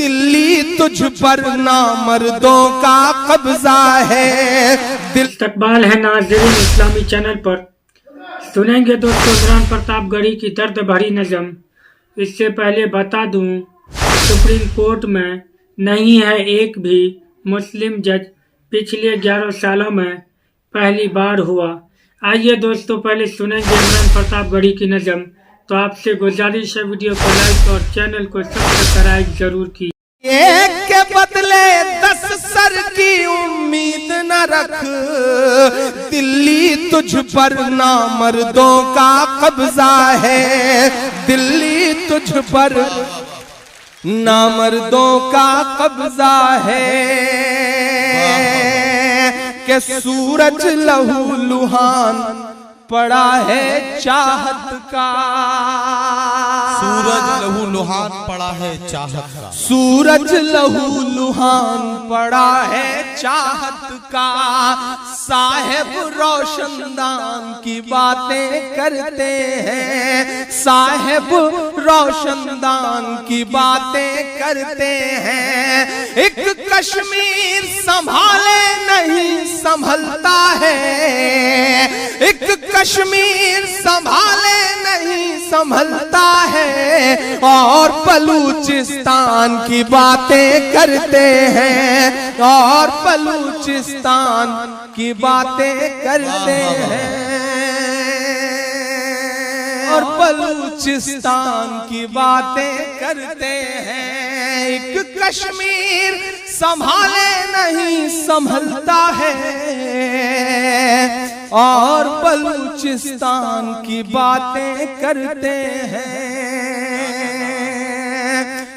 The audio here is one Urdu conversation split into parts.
دلی تجھ پر نامردوں کا قبضہ ہے. استقبال ہے ناظرین اسلامی چینل پر. سنیں گے دوستو عمران پرتاپ گڑھی کی درد بھری نظم. اس سے پہلے بتا دوں سپریم کورٹ میں نہیں ہے ایک بھی مسلم جج. پچھلے 11 سالوں میں پہلی بار ہوا. آئیے دوستو پہلے سنیں گے عمران پرتاپ گڑھی کی نظم. تو آپ سے گزارش ہے ویڈیو کو لائک اور چینل کو سبسکرائب ضرور کی. ایک کے بدلے 10 سر کی امید نہ رکھ, دلی تجھ پر نامردوں کا قبضہ ہے. دلی تجھ پر نامردوں کا قبضہ ہے کہ سورج لہو لہان پڑا ہے چاہت کا. سورج لہو لہان پڑا ہے چاہت کا. سورج لہو لہان پڑا ہے چاہت کا. صاحب روشن دان کی باتیں کرتے ہیں. صاحب روشن دان کی باتیں کرتے ہیں. ایک کشمیر سنبھالے نہیں سنبھلتا ہے. ایک کشمیر سنبھالے نہیں سنبھلتا ہے. اور بلوچستان کی باتیں کرتے ہیں. اور بلوچستان کی باتیں کرتے ہیں. اور بلوچستان کی باتیں کرتے ہیں. ایک کشمیر سنبھالے نہیں سنبھلتا ہے. اور بلوچستان کی باتیں کرتے ہیں.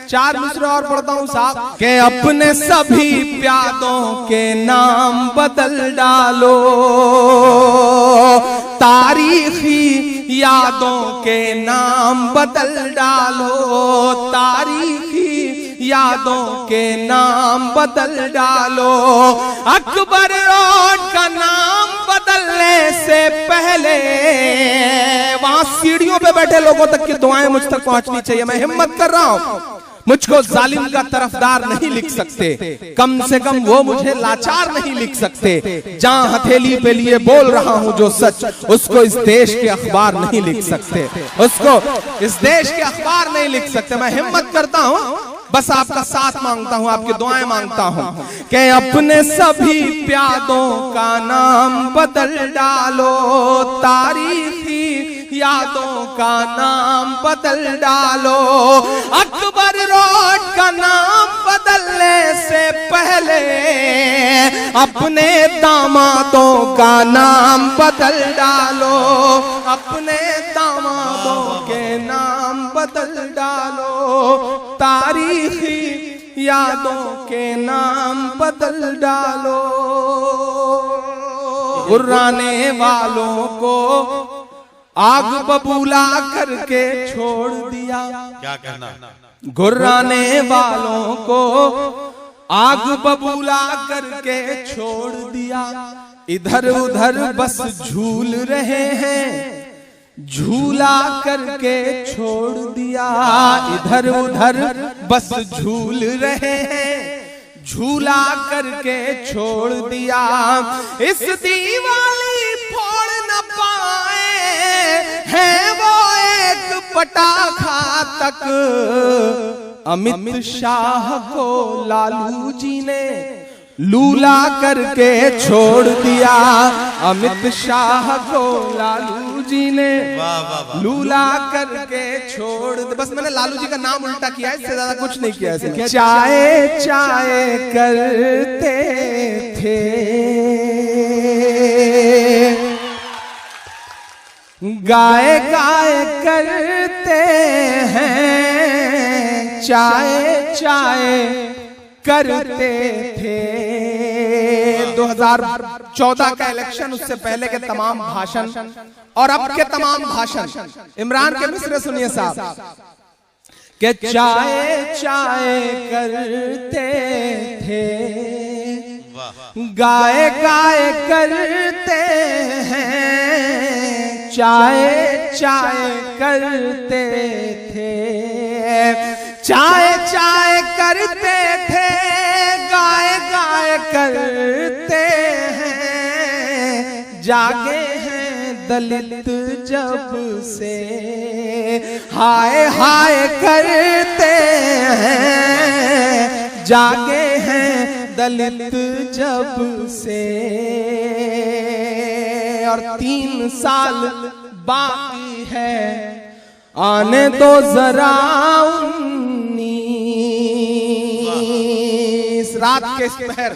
4 مصرے اور پڑھتا ہوں صاحب. کہ اپنے سبھی پیادوں کے نام بدل ڈالو, تاریخی یادوں کے نام بدل ڈالو. تاریخی یادوں کے نام بدل ڈالو. اکبر روڈ کا نام بدلنے سے پہلے وہاں سیڑھیوں پہ بیٹھے لوگوں تک کی دعائیں مجھ تک پہنچنی چاہیے. میں ہمت کر رہا ہوں. مجھ کو ظالم کا طرفدار نہیں لکھ سکتے, کم سے کم وہ مجھے لاچار نہیں لکھ سکتے. جہاں ہتھیلی پہ لیے بول رہا ہوں جو سچ, اس کو اس دیش کے اخبار نہیں لکھ سکتے. اس کو اس دیش کے اخبار نہیں لکھ سکتے. میں ہمت کرتا ہوں, بس آپ کا ساتھ مانگتا ہوں, آپ کی دعائیں مانگتا ہوں. کہ اپنے سبھی پیادوں کا نام بدل ڈالو, تاریخی یادوں کا نام بدل ڈالو. اکبر روڈ کا نام بدلنے سے پہلے اپنے دامادوں کا نام بدل ڈالو. اپنے دامادوں کے نام بدل ڈالو. تاریخی یادوں کے نام بدل ڈالو. غرانے والوں کو آگ ببولا کر کے چھوڑ دیا. کیا کہنا؟ غرانے والوں کو آگ ببولا کر کے چھوڑ دیا. ادھر ادھر بس جھول رہے ہیں, جھولا کر کے چھوڑ دیا. ادھر ادھر بس جھول رہے ہیں, جھولا کر کے چھوڑ دیا. اس دیوالی پھوڑ نہ پائے ہیں وہ ایک پٹاخہ تک. امت شاہ کو لالو جی نے لولا کر کے چھوڑ دیا. امت شاہ کو لالو جی نے لولا کر کے چھوڑ دیا. بس میں نے لالو جی کا نام الٹا کیا ہے, اس سے زیادہ کچھ نہیں کیا ہے. چائے چائے کرتے تھے, گائے گائے کرتے ہیں. چائے چائے کرتے تھے. 2014 کا الیکشن, اس سے پہلے کے تمام بھاشن اور اب کے تمام بھاشن. عمران کے مصرے سنیے صاحب. کہ چائے چائے کرتے تھے, گائے گائے کرتے ہیں. چائے چائے کرتے تھے. چائے چائے کرتے تھے گائے گائے کرتے ہیں جاگے ہیں دلت جب سے ہائے ہائے کرتے ہیں جاگے ہیں دلت جب سے اور 3 سال باقی ہے آنے دو ذرا 19 رات کے اس پہر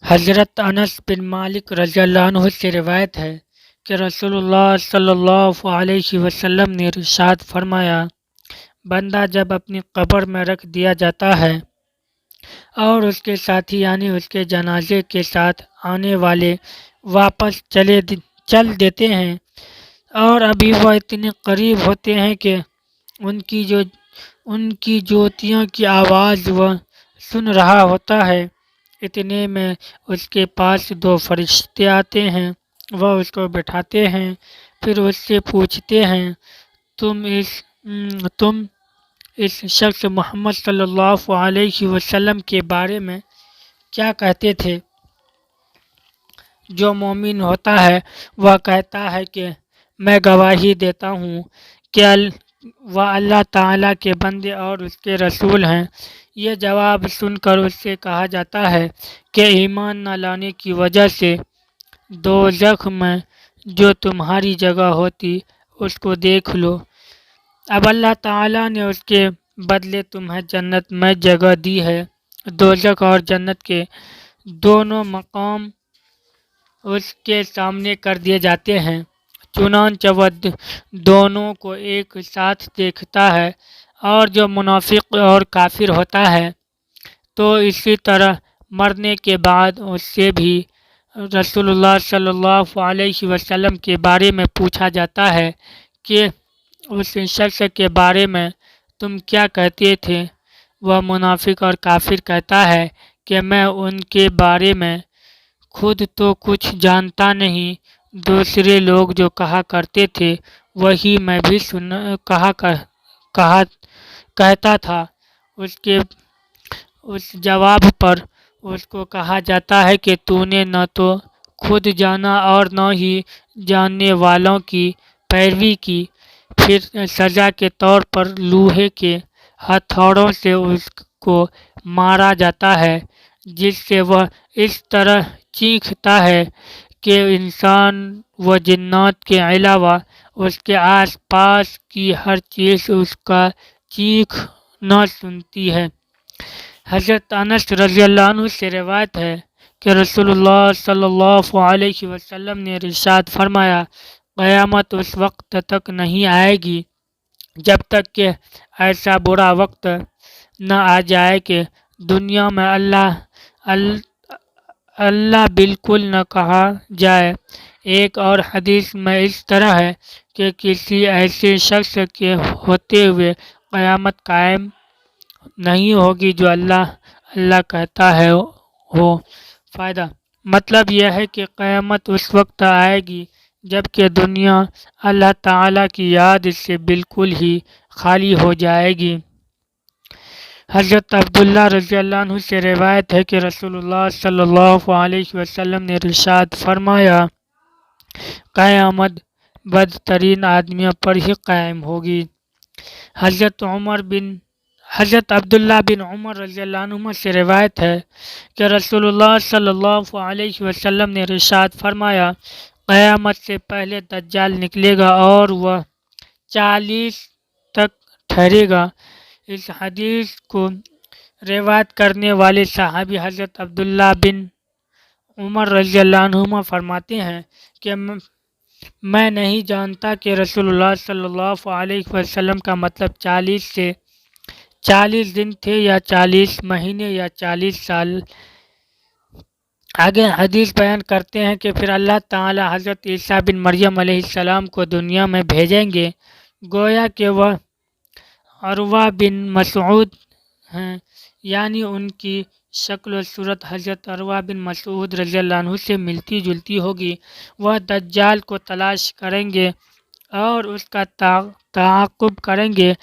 حضرت انس بن مالک رضی اللہ عنہ سے روایت ہے کہ رسول اللہ صلی اللہ علیہ وسلم نے ارشاد فرمایا، بندہ جب اپنی قبر میں رکھ دیا جاتا ہے اور اس کے ساتھی یعنی اس کے جنازے کے ساتھ آنے والے واپس چل دیتے ہیں اور ابھی وہ اتنے قریب ہوتے ہیں کہ ان کی جوتیوں کی آواز وہ سن رہا ہوتا ہے، اتنے میں اس کے پاس 2 فرشتے آتے ہیں، وہ اس کو بٹھاتے ہیں، پھر اس سے پوچھتے ہیں تم اس شخص محمد صلی اللہ علیہ وسلم کے بارے میں کیا کہتے تھے؟ جو مومن ہوتا ہے وہ کہتا ہے کہ میں گواہی دیتا ہوں کہ وہ اللہ تعالیٰ کے بندے اور اس کے رسول ہیں۔ یہ جواب سن کر اس سے کہا جاتا ہے کہ ایمان نہ لانے کی وجہ سے دوزخ میں جو تمہاری جگہ ہوتی اس کو دیکھ لو، اب اللہ تعالیٰ نے اس کے بدلے تمہیں جنت میں جگہ دی ہے۔ دوزخ اور جنت کے دونوں مقام اس کے سامنے کر دیے جاتے ہیں، چنانچہ وہ دونوں کو ایک ساتھ دیکھتا ہے، اور جو منافق اور کافر ہوتا ہے تو اسی طرح مرنے کے بعد اس سے بھی رسول اللہ صلی اللہ علیہ وسلم کے بارے میں پوچھا جاتا ہے کہ اس شخص کے بارے میں تم کیا کہتے تھے؟ وہ منافق اور کافر کہتا ہے کہ میں ان کے بارے میں خود تو کچھ جانتا نہیں، دوسرے لوگ جو کہا کرتے تھے وہی میں بھی کہتا تھا۔ اس جواب پر اس کو کہا جاتا ہے کہ تو نے نہ تو خود جانا اور نہ ہی جاننے والوں کی پیروی کی۔ پھر سزا کے طور پر لوہے کے ہتھوڑوں سے اس کو مارا جاتا ہے، جس سے وہ اس طرح چیختا ہے کہ انسان و جنات کے علاوہ اس کے آس پاس کی ہر چیز اس کا چیخنا سنتی ہے۔ حضرت انس رضی اللہ عنہ سے روایت ہے کہ رسول اللہ صلی اللہ علیہ وسلم نے ارشاد فرمایا، قیامت اس وقت تک نہیں آئے گی جب تک کہ ایسا برا وقت نہ آ جائے کہ دنیا میں اللہ بالکل نہ کہا جائے۔ ایک اور حدیث میں اس طرح ہے کہ کسی ایسے شخص کے ہوتے ہوئے قیامت قائم نہیں ہوگی جو اللہ کہتا ہے ہو۔ فائدہ: مطلب یہ ہے کہ قیامت اس وقت آئے گی جب کہ دنیا اللہ تعالیٰ کی یاد سے بالکل ہی خالی ہو جائے گی۔ حضرت عبداللہ رضی اللہ عنہ سے روایت ہے کہ رسول اللہ صلی اللہ علیہ وسلم نے ارشاد فرمایا، قیامت بدترین آدمیوں پر ہی قائم ہوگی۔ حضرت عبداللہ بن عمر رضی اللہ عنہ سے روایت ہے کہ رسول اللہ صلی اللہ علیہ وسلم نے ارشاد فرمایا، قیامت سے پہلے دجال نکلے گا اور وہ 40 تک ٹھہرے گا۔ اس حدیث کو روایت کرنے والے صحابی حضرت عبداللہ بن عمر رضی اللہ عنہما فرماتے ہیں کہ میں نہیں جانتا کہ رسول اللہ صلی اللہ علیہ وسلم کا مطلب 40 دن تھے یا 40 مہینے یا 40 سال۔ آگے حدیث بیان کرتے ہیں کہ پھر اللہ تعالی حضرت عیسیٰ بن مریم علیہ السلام کو دنیا میں بھیجیں گے، گویا کہ وہ عروہ بن مسعود ہیں، یعنی ان کی شکل و صورت حضرت عروہ بن مسعود رضی اللہ عنہ سے ملتی جلتی ہوگی۔ وہ دجال کو تلاش کریں گے اور اس کا تعاقب کریں گے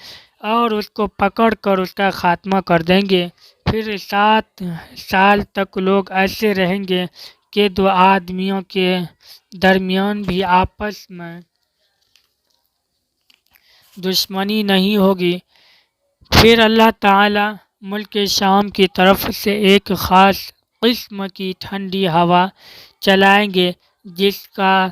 اور اس کو پکڑ کر اس کا خاتمہ کر دیں گے۔ پھر 7 سال تک لوگ ایسے رہیں گے کہ دو آدمیوں کے درمیان بھی آپس میں دشمنی نہیں ہوگی۔ پھر اللہ تعالی ملک شام کی طرف سے ایک خاص قسم کی ٹھنڈی ہوا چلائیں گے جس کا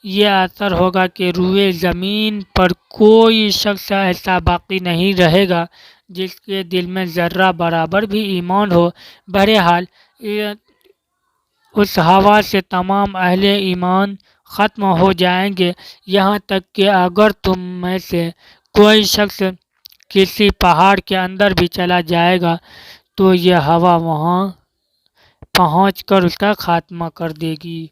یہ اثر ہوگا کہ روئے زمین پر کوئی شخص ایسا باقی نہیں رہے گا جس کے دل میں ذرہ برابر بھی ایمان ہو۔ بہرحال اس ہوا سے تمام اہل ایمان ختم ہو جائیں گے، یہاں تک کہ اگر تم میں سے کوئی شخص کسی پہاڑ کے اندر بھی چلا جائے گا تو یہ ہوا وہاں پہنچ کر اس کا خاتمہ کر دے گی۔